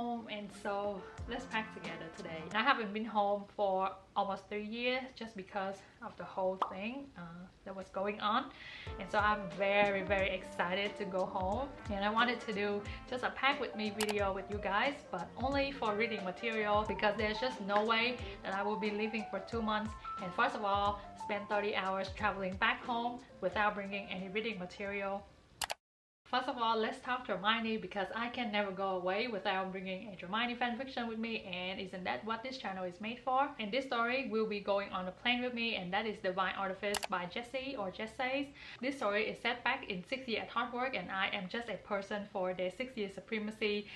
home, and so let's pack together today. I haven't been home for almost 3 years just because of the whole thing that was going on, and so I'm very excited to go home. And I wanted to do just a pack with me video with you guys, but only for reading material, because there's just no way that I will be leaving for 2 months and first of all spend 30 hours traveling back home without bringing any reading material. First of all, let's talk Hermione, because I can never go away without bringing a Hermione fanfiction with me, and isn't that what this channel is made for? In this story, we'll be going on a plane with me, and that is Divine Artifice by Jessie or Jessie. This story is set back in 6 years at Hogwarts, and I am just a person for their 6 years supremacy.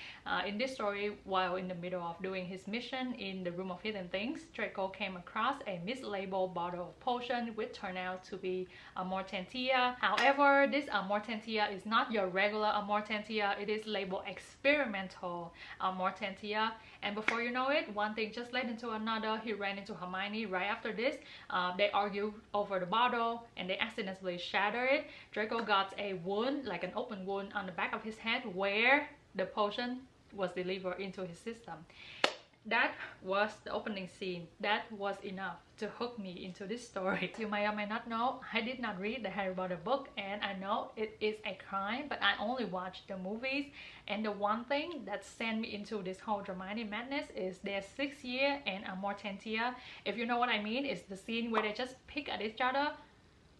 In this story, while in the middle of doing his mission in the Room of Hidden Things, Draco came across a mislabeled bottle of potion which turned out to be Amortentia. However, this Amortentia is not your regular Amortentia. It is labeled experimental Amortentia, and before you know it, one thing just led into another. He ran into Hermione right after this. They argued over the bottle and they accidentally shattered it. Draco got a wound, like an open wound on the back of his head where the potion was delivered into his system. That was the opening scene. That was enough to hook me into this story. You may or may not know, I did not read the Harry Potter book, and I know it is a crime, but I only watched the movies. And the one thing that sent me into this whole Hermione madness is their 6 year and Amortentia. If you know what I mean, it's the scene where they just pick at each other.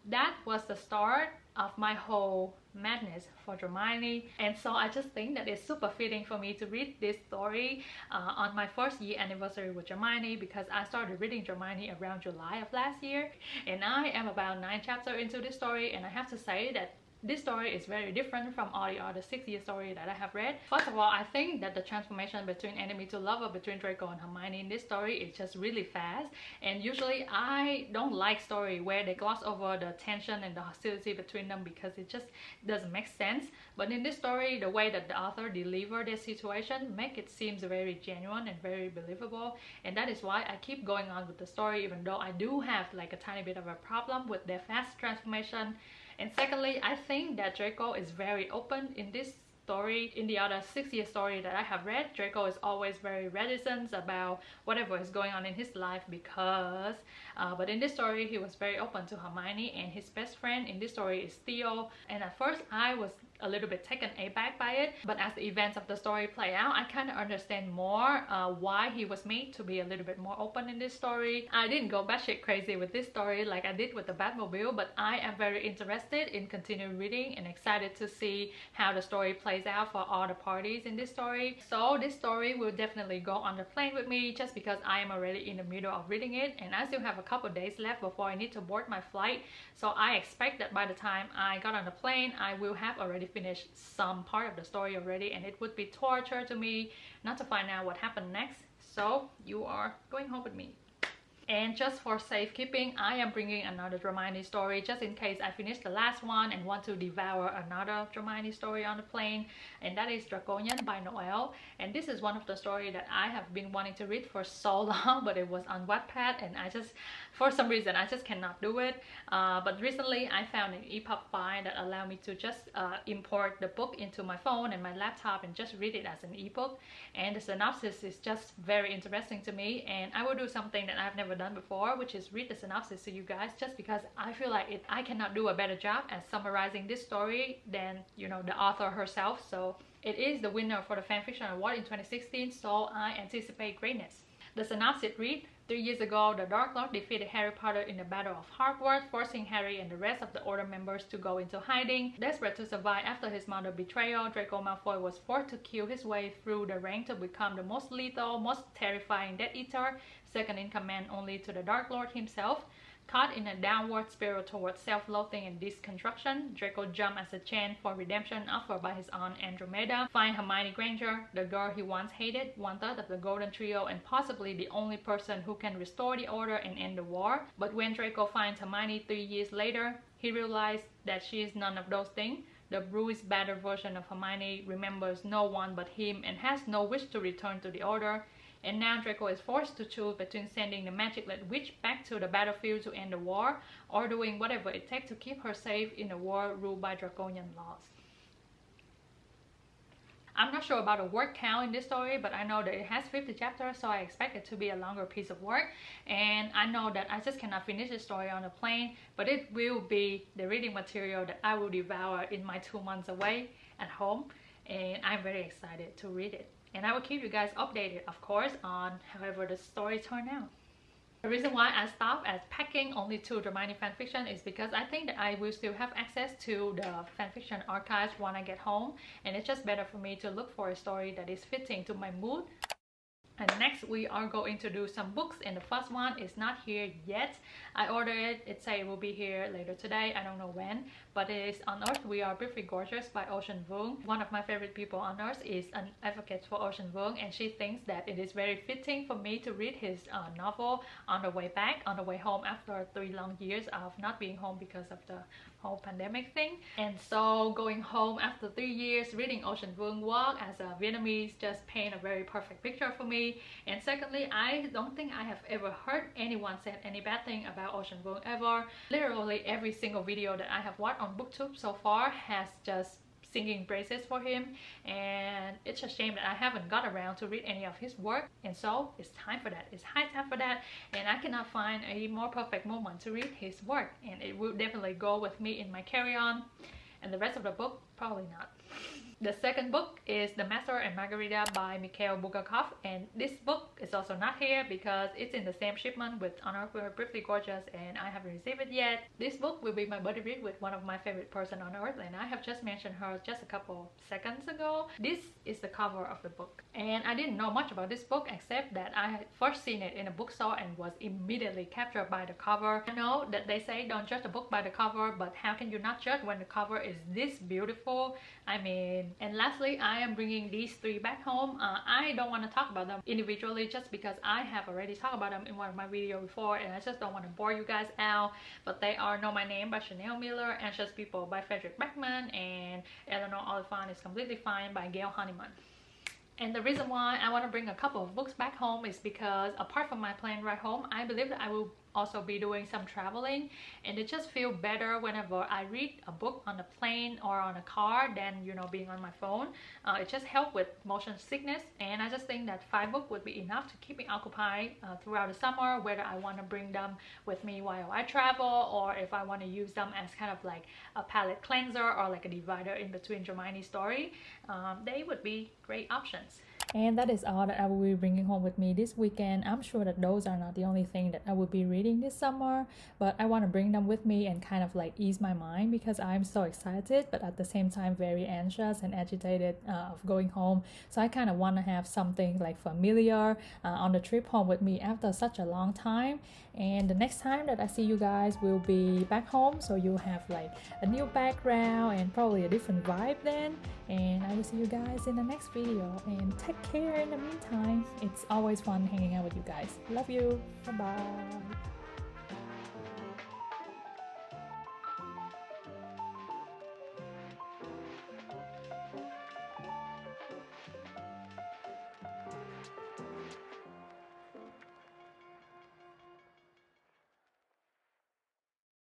That was the start of my whole madness for Hermione, and so I just think that it's super fitting for me to read this story on my first year anniversary with Hermione, because I started reading Hermione around July of last year, and I am about 9 chapters into this story, and I have to say that this story is very different from all the other 6 year story that I have read. First of all, I think that the transformation between enemy to lover between Draco and Hermione in this story is just really fast, and usually I don't like story where they gloss over the tension and the hostility between them, because it just doesn't make sense. But in this story, the way that the author delivered their situation make it seems very genuine and very believable, and that is why I keep going on with the story, even though I do have like a tiny bit of a problem with their fast transformation. And secondly, I think that Draco is very open in this story. In the other 6 year story that I have read, Draco is always very reticent about whatever is going on in his life, because but in this story he was very open to Hermione, and his best friend in this story is Theo. And at first I was a little bit taken aback by it, but as the events of the story play out, I kind of understand more why he was made to be a little bit more open in this story. I didn't go batshit crazy with this story like I did with the Batmobile, but I am very interested in continuing reading and excited to see how the story plays out for all the parties in this story. So this story will definitely go on the plane with me, just because I am already in the middle of reading it, and I still have a couple days left before I need to board my flight. So I expect that by the time I got on the plane, I will have already finished some part of the story already, and it would be torture to me not to find out what happened next. So you are going home with me. And just for safekeeping, I am bringing another Hermione story, just in case I finish the last one and want to devour another Hermione story on the plane, and that is Draconian by Noelle. And this is one of the stories that I have been wanting to read for so long, but it was on Wattpad, and I just, for some reason, I just cannot do it. But recently I found an EPUB file that allowed me to just import the book into my phone and my laptop and just read it as an ebook. And the synopsis is just very interesting to me, and I will do something that I've never done before, which is read the synopsis to you guys, just because I feel like I cannot do a better job at summarizing this story than, you know, the author herself. So it is the winner for the fanfiction award in 2016, so I anticipate greatness. The synopsis reads: 3 years ago, the Dark Lord defeated Harry Potter in the Battle of Hogwarts, forcing Harry and the rest of the Order members to go into hiding. Desperate to survive after his mother's betrayal, Draco Malfoy was forced to kill his way through the ranks to become the most lethal, most terrifying Death Eater, second in command only to the Dark Lord himself. Caught in a downward spiral towards self-loathing and deconstruction, Draco jumped as a chance for redemption offered by his aunt Andromeda. Find Hermione Granger, the girl he once hated, one third of the Golden Trio, and possibly the only person who can restore the Order and end the war. But when Draco finds Hermione 3 years later, he realized that she is none of those things. The bruised, battered version of Hermione remembers no one but him and has no wish to return to the Order. And now Draco is forced to choose between sending the magic-led witch back to the battlefield to end the war, or doing whatever it takes to keep her safe in a world ruled by draconian laws. I'm not sure about the word count in this story, but I know that it has 50 chapters, so I expect it to be a longer piece of work. And I know that I just cannot finish the story on a plane, but it will be the reading material that I will devour in my 2 months away at home. And I'm very excited to read it. And I will keep you guys updated, of course, on however the story turn out. The reason why I stopped at packing only 2 Dramione fanfiction is because I think that I will still have access to the fanfiction archives when I get home, and it's just better for me to look for a story that is fitting to my mood. And next we are going to do some books, and the first one is not here yet. I ordered it, it said it will be here later today, I don't know when, but it is On Earth We Are Briefly Gorgeous by Ocean Vuong. One of my favorite people on earth is an advocate for Ocean Vuong, and she thinks that it is very fitting for me to read his novel on the way back, on the way home after 3 long years of not being home because of the whole pandemic thing. And so going home after 3 years reading Ocean Vuong work as a Vietnamese just paint a very perfect picture for me. And secondly, I don't think I have ever heard anyone say any bad thing about Ocean Vuong ever. Literally every single video that I have watched on BookTube so far has just singing praises for him, and it's a shame that I haven't got around to read any of his work, and so it's time for that. It's high time for that, and I cannot find a more perfect moment to read his work, and it will definitely go with me in my carry-on. And the rest of the book, probably not. The second book is The Master and Margarita by Mikhail Bulgakov, and this book is also not here because it's in the same shipment with On Earth We Are Briefly Gorgeous, and I haven't received it yet. This book will be my buddy read with one of my favorite person on earth, and I have just mentioned her just a couple seconds ago. This is the cover of the book, and I didn't know much about this book except that I had first seen it in a bookstore and was immediately captured by the cover. I know that they say don't judge a book by the cover, but how can you not judge when the cover is this beautiful? I mean, and lastly, I am bringing these 3 back home. I don't want to talk about them individually just because I have already talked about them in one of my videos before, and I just don't want to bore you guys out. But they are Know My Name by Chanel Miller, Anxious People by Fredrik Backman, and Eleanor Oliphant is Completely Fine by Gail Honeyman. And the reason why I want to bring a couple of books back home is because apart from my plane ride home, I believe that I will also be doing some traveling, and it just feels better whenever I read a book on a plane or on a car than, you know, being on my phone. It just helps with motion sickness, and I just think that 5 books would be enough to keep me occupied throughout the summer, whether I want to bring them with me while I travel, or if I want to use them as kind of like a palette cleanser or like a divider in between Dramione story. They would be great options. And that is all that I will be bringing home with me this weekend. I'm sure that those are not the only thing that I will be reading this summer, but I want to bring them with me and kind of like ease my mind because I'm so excited, but at the same time very anxious and agitated of going home. So I kind of want to have something like familiar on the trip home with me after such a long time. And the next time that I see you guys will be back home, so you'll have like a new background and probably a different vibe then. And I will see you guys in the next video, and take care in the meantime. It's always fun hanging out with you guys. Love you. Bye bye.